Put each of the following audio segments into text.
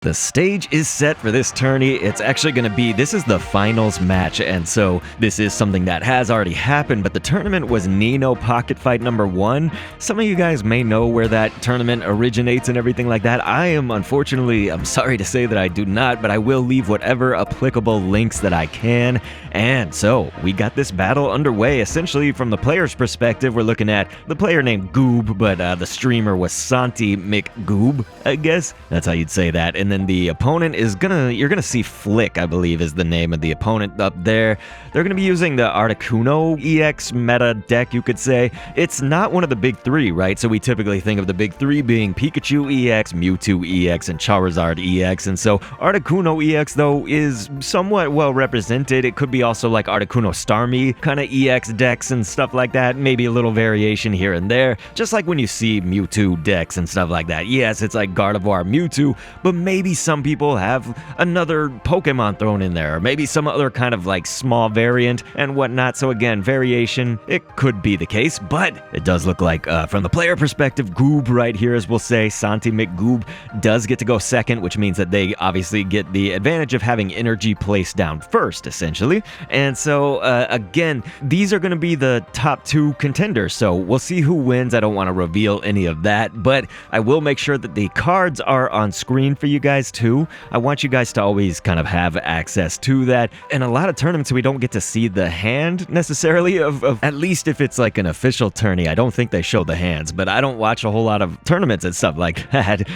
The stage is set for this tourney. It's actually going to be, this is the finals match, and so this is something that has already happened, but the tournament was Nino Pocket Fight number 1. Some of you guys may know where that tournament originates and everything like that. I'm sorry to say that I do not, but I will leave whatever applicable links that I can. And so, we got this battle underway. Essentially, from the player's perspective, we're looking at the player named Goob, but the streamer was SantyMcGoob, I guess. That's how you'd say that. And then the opponent is you're gonna see Flik, I believe is the name of the opponent up there. They're gonna be using the Articuno EX meta deck, you could say. It's not one of the big three, right? So we typically think of the big three being Pikachu EX, Mewtwo EX, and Charizard EX. And so Articuno EX, though, is somewhat well represented. It could be also like Articuno Starmie kind of EX decks and stuff like that. Maybe a little variation here and there. Just like when you see Mewtwo decks and stuff like that. Yes, it's like Gardevoir Mewtwo, but maybe some people have another Pokemon thrown in there, or maybe some other kind of like small variant and whatnot. So again, variation, it could be the case, but it does look like from the player perspective, Goob right here, as we'll say, SantyMcGoob does get to go second, which means that they obviously get the advantage of having energy placed down first, essentially. And so again, these are going to be the top 2 contenders, so we'll see who wins. I don't want to reveal any of that, but I will make sure that the cards are on screen for you guys too. I want you guys to always kind of have access to that. In a lot of tournaments, we don't get to see the hand necessarily of at least if it's like an official tourney. I don't think they show the hands, but I don't watch a whole lot of tournaments and stuff like that.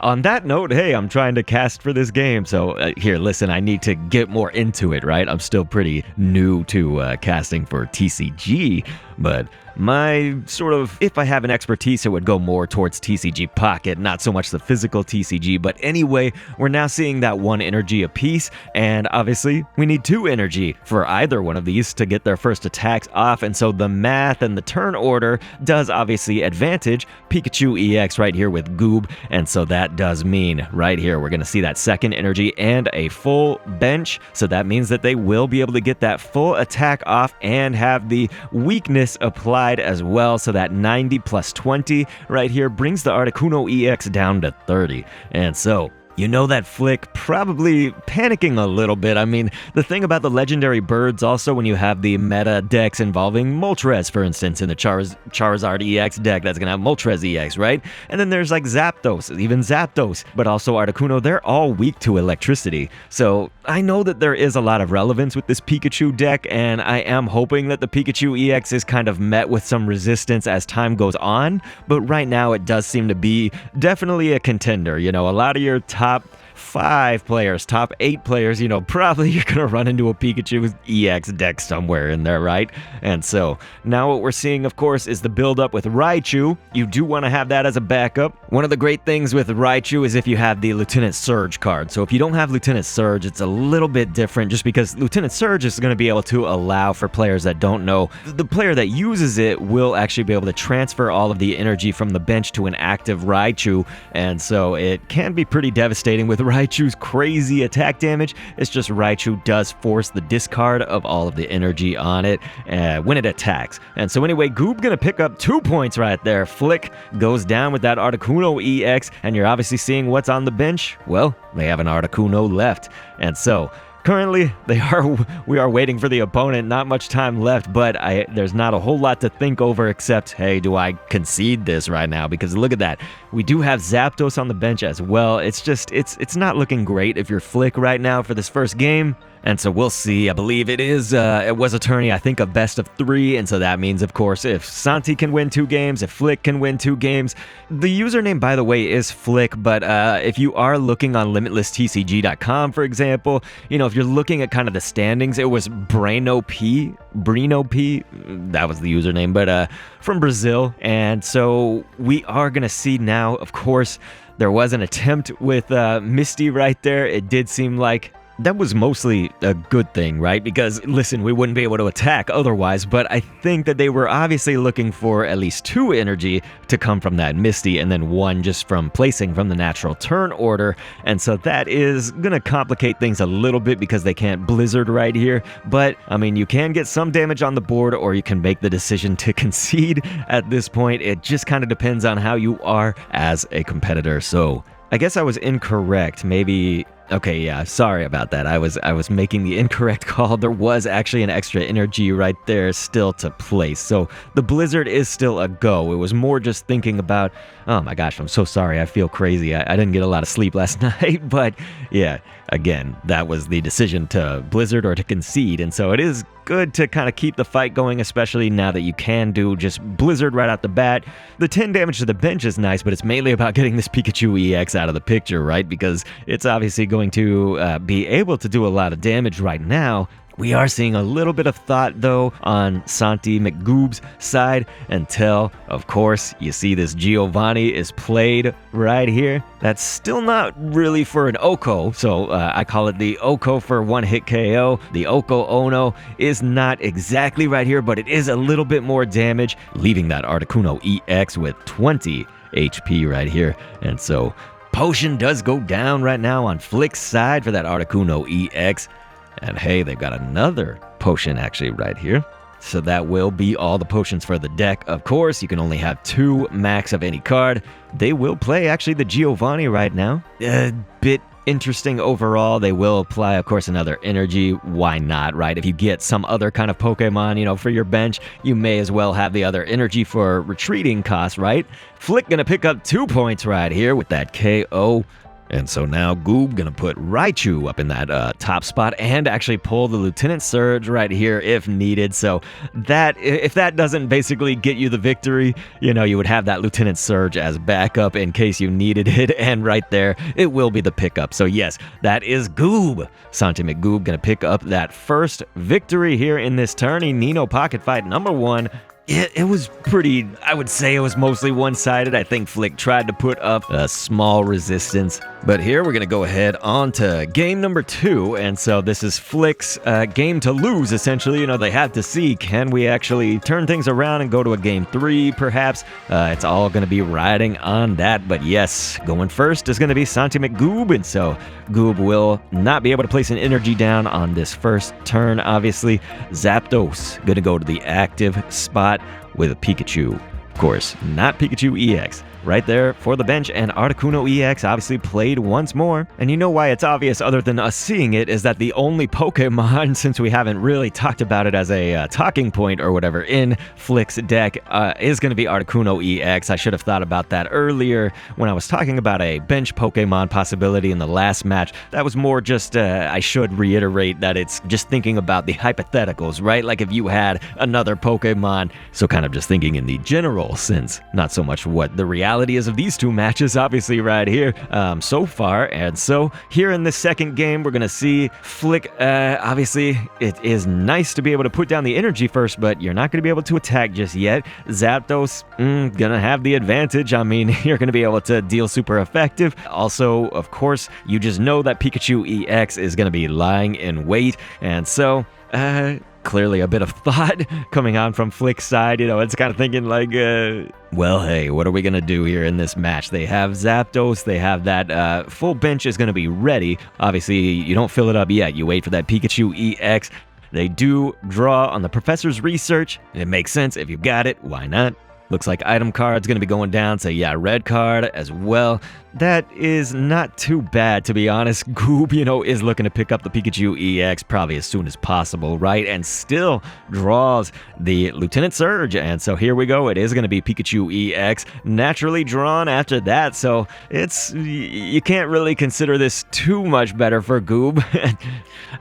On that note, hey, I'm trying to cast for this game, so here, listen, I need to get more into it, right? I'm still pretty new to casting for TCG, but my sort of, if I have an expertise, it would go more towards TCG Pocket, not so much the physical TCG. But anyway, we're now seeing that 1 energy apiece, and obviously we need 2 energy for either one of these to get their first attacks off, and so the math and the turn order does obviously advantage Pikachu EX right here with Goob, and so that does mean right here we're going to see that 2nd energy and a full bench, so that means that they will be able to get that full attack off and have the weakness applied as well, so that 90 plus 20 right here brings the Articuno EX down to 30. And so you know that Flik probably panicking a little bit. I mean, the thing about the legendary birds also, when you have the meta decks involving Moltres, for instance, in the Charizard EX deck, that's going to have Moltres EX, right? And then there's like Zapdos, even Zapdos, but also Articuno, they're all weak to electricity. So I know that there is a lot of relevance with this Pikachu deck, and I am hoping that the Pikachu EX is kind of met with some resistance as time goes on, but right now it does seem to be definitely a contender. You know, a lot of your top 5 players, top 8 players, you know, probably you're gonna run into a Pikachu EX deck somewhere in there, right? And so now what we're seeing, of course, is the build-up with Raichu. You do want to have that as a backup. One of the great things with Raichu is if you have the Lieutenant Surge card. So if you don't have Lieutenant Surge, it's a little bit different, just because Lieutenant Surge is going to be able to allow for players that don't know. The player that uses it will actually be able to transfer all of the energy from the bench to an active Raichu, and so it can be pretty devastating with Raichu's crazy attack damage. It's just Raichu does force the discard of all of the energy on it when it attacks. And so anyway, Goob gonna pick up 2 points right there. Flik goes down with that Articuno EX, and you're obviously seeing what's on the bench. Well, they have an Articuno left. And so currently, we are waiting for the opponent. Not much time left, but there's not a whole lot to think over except, hey, do I concede this right now? Because look at that. We do have Zapdos on the bench as well. It's just, it's not looking great if you're Flik right now for this first game. And so we'll see. I believe it was a tourney, I think, of best of 3. And so that means, of course, if Santy can win 2 games, if Flik can win 2 games. The username, by the way, is Flik. But if you are looking on LimitlessTCG.com, for example, you know, if you're looking at kind of the standings, it was Breno P, that was the username, but from Brazil. And so we are going to see now, of course, there was an attempt with Misty right there. It did seem like that was mostly a good thing, right? Because, listen, we wouldn't be able to attack otherwise, but I think that they were obviously looking for at least 2 energy to come from that Misty, and then 1 just from placing from the natural turn order, and so that is gonna complicate things a little bit because they can't Blizzard right here, but, I mean, you can get some damage on the board, or you can make the decision to concede at this point. It just kind of depends on how you are as a competitor, so I guess I was incorrect. Maybe... Okay, yeah, sorry about that. I was making the incorrect call. There was actually an extra energy right there still to place. So the Blizzard is still a go. It was more just thinking about, oh my gosh, I'm so sorry. I feel crazy. I didn't get a lot of sleep last night. But yeah, again, that was the decision to Blizzard or to concede. And so it is good to kind of keep the fight going, especially now that you can do just Blizzard right out the bat. The 10 damage to the bench is nice, but it's mainly about getting this Pikachu EX out of the picture, right? Because it's obviously going to be able to do a lot of damage right now. We are seeing a little bit of thought, though, on SantyMcGoob's side until, of course, you see this Giovanni is played right here. That's still not really for an Oko, so I call it the Oko for one-hit KO. The Oko Ono is not exactly right here, but it is a little bit more damage, leaving that Articuno EX with 20 HP right here. And so potion does go down right now on Flik's side for that Articuno EX. And hey, they've got another potion actually right here. So that will be all the potions for the deck. Of course, you can only have 2 max of any card. They will play actually the Giovanni right now. A bit interesting overall. They will apply, of course, another energy. Why not, right? If you get some other kind of Pokemon, for your bench, you may as well have the other energy for retreating cost, right? Flik gonna pick up 2 points right here with that KO. And so now Goob gonna put Raichu up in that top spot and actually pull the Lieutenant Surge right here if needed. So that, if that doesn't basically get you the victory, you would have that Lieutenant Surge as backup in case you needed it. And right there, it will be the pickup. So yes, that is Goob. SantyMcGoob gonna pick up that first victory here in this tourney. Nino Pocket Fight number 1. It was pretty, I would say it was mostly one-sided. I think Flik tried to put up a small resistance. But here we're going to go ahead on to game number 2. And so this is Flik's game to lose, essentially. They have to see, can we actually turn things around and go to a game 3, perhaps? It's all going to be riding on that. But yes, going first is going to be SantyMcGoob. And so Goob will not be able to place an energy down on this first turn, obviously. Zapdos going to go to the active spot with a Pikachu. Of course, not Pikachu EX. Right there for the bench, and Articuno EX obviously played once more. And you know why it's obvious other than us seeing it is that the only Pokemon, since we haven't really talked about it as a talking point or whatever in Flik's deck, is going to be Articuno EX. I should have thought about that earlier when I was talking about a bench Pokemon possibility in the last match. That was more just, I should reiterate that it's just thinking about the hypotheticals, right? Like if you had another Pokemon, so kind of just thinking in the general sense, not so much what the reality is of these 2 matches, obviously right here so far. And so here in this second game, we're gonna see Flik. Obviously, it is nice to be able to put down the energy first, but you're not gonna be able to attack just yet. Zapdos gonna have the advantage. I mean, you're gonna be able to deal super effective. Also, of course, you just know that Pikachu EX is gonna be lying in wait, and so clearly a bit of thought coming on from Flik's side. It's kind of thinking like, well, hey, what are we going to do here in this match? They have Zapdos. They have that full bench is going to be ready. Obviously, you don't fill it up yet. You wait for that Pikachu EX. They do draw on the professor's research. It makes sense. If you got it, why not? Looks like item card's going to be going down, so yeah, red card as well. That is not too bad, to be honest. Goob, is looking to pick up the Pikachu EX probably as soon as possible, right? And still draws the Lieutenant Surge. And so here we go. It is going to be Pikachu EX naturally drawn after that. So you can't really consider this too much better for Goob.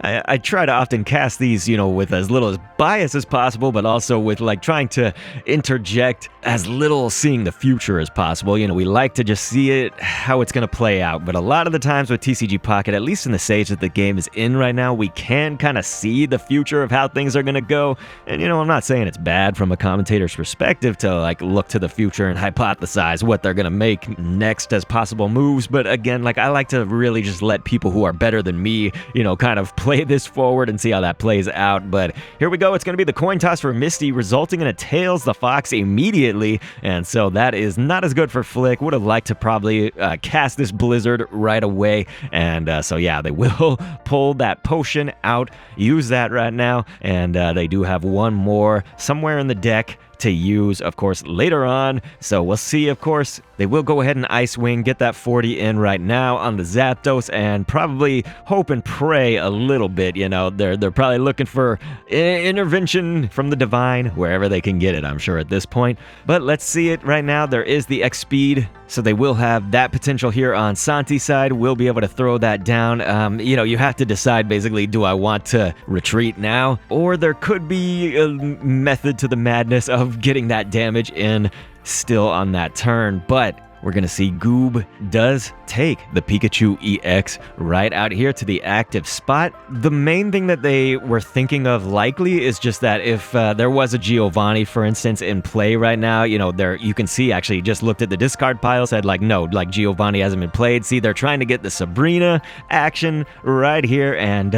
I try to often cast these, with as little as bias as possible, but also with like trying to interject as little seeing the future as possible. We like to just see it, how it's going to play out. But a lot of the times with TCG Pocket, at least in the stage that the game is in right now, we can kind of see the future of how things are going to go. And, I'm not saying it's bad from a commentator's perspective to like look to the future and hypothesize what they're going to make next as possible moves. But again, like I like to really just let people who are better than me, kind of play this forward and see how that plays out. But here we go. It's going to be the coin toss for Misty, resulting in a Tails the Fox immediately. And so that is not as good for Flik. Would have liked to probably cast this Blizzard right away. And so yeah, they will pull that potion out, use that right now. And they do have one more somewhere in the deck to use, of course, later on. So we'll see, of course. They will go ahead and Ice Wing, get that 40 in right now on the Zapdos, and probably hope and pray a little bit. You know, they're probably looking for intervention from the Divine, wherever they can get it, I'm sure, at this point. But let's see it right now. There is the X-Speed, so they will have that potential here on Santi's side. We'll be able to throw that down. You know, you have to decide, basically, do I want to retreat now? Or there could be a method to the madness of getting that damage in still on that turn, but we're going to see Goob does take the Pikachu EX right out here to the active spot. The main thing that they were thinking of likely is just that if there was a Giovanni, for instance, in play right now, you know, there you can see, actually just looked at the discard pile, said like, no, like Giovanni hasn't been played. See, they're trying to get the Sabrina action right here, and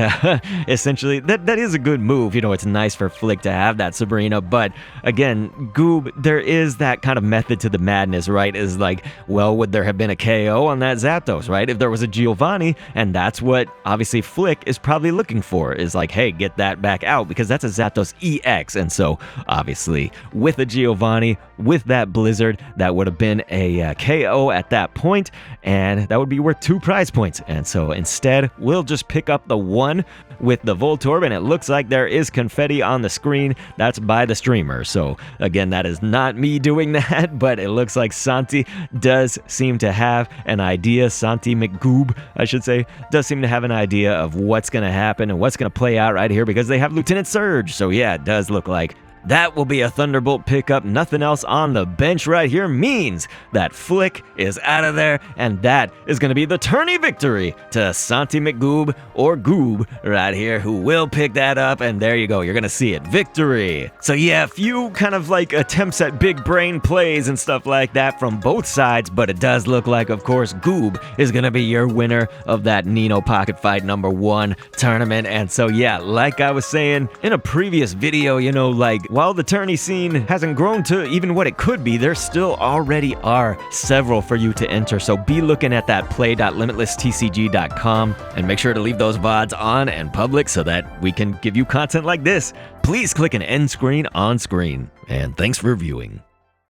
essentially that is a good move. You know, it's nice for Flik to have that Sabrina, but again, Goob, there is that kind of method to the madness, right? Is like, well, would there have been a KO on that Zapdos, right? If there was a Giovanni, and that's what obviously Flik is probably looking for, is like, hey, get that back out, because that's a Zapdos EX. And so obviously with a Giovanni, with that Blizzard, that would have been a KO at that point, and that would be worth 2 prize points. And so instead, we'll just pick up the 1 with the Voltorb, and it looks like there is confetti on the screen. That's by the streamer. So again, that is not me doing that, but it looks like Santi does seem to have an idea. SantyMcGoob, I should say, does seem to have an idea of what's going to happen and what's going to play out right here, because they have Lieutenant Surge. So yeah, it does look like that will be a Thunderbolt pickup. Nothing else on the bench right here means that Flik is out of there, and that is going to be the tourney victory to SantyMcGoob, or Goob right here, who will pick that up, and there you go. You're going to see it. Victory. So yeah, a few kind of like attempts at big brain plays and stuff like that from both sides, but it does look like, of course, Goob is going to be your winner of that Nino Pocket Fight #1 tournament. And so yeah, like I was saying in a previous video, you know, like, while the tourney scene hasn't grown to even what it could be, there still already are several for you to enter. So be looking at that play.limitlesstcg.com, and make sure to leave those VODs on and public so that we can give you content like this. Please click an end screen on screen, and thanks for viewing.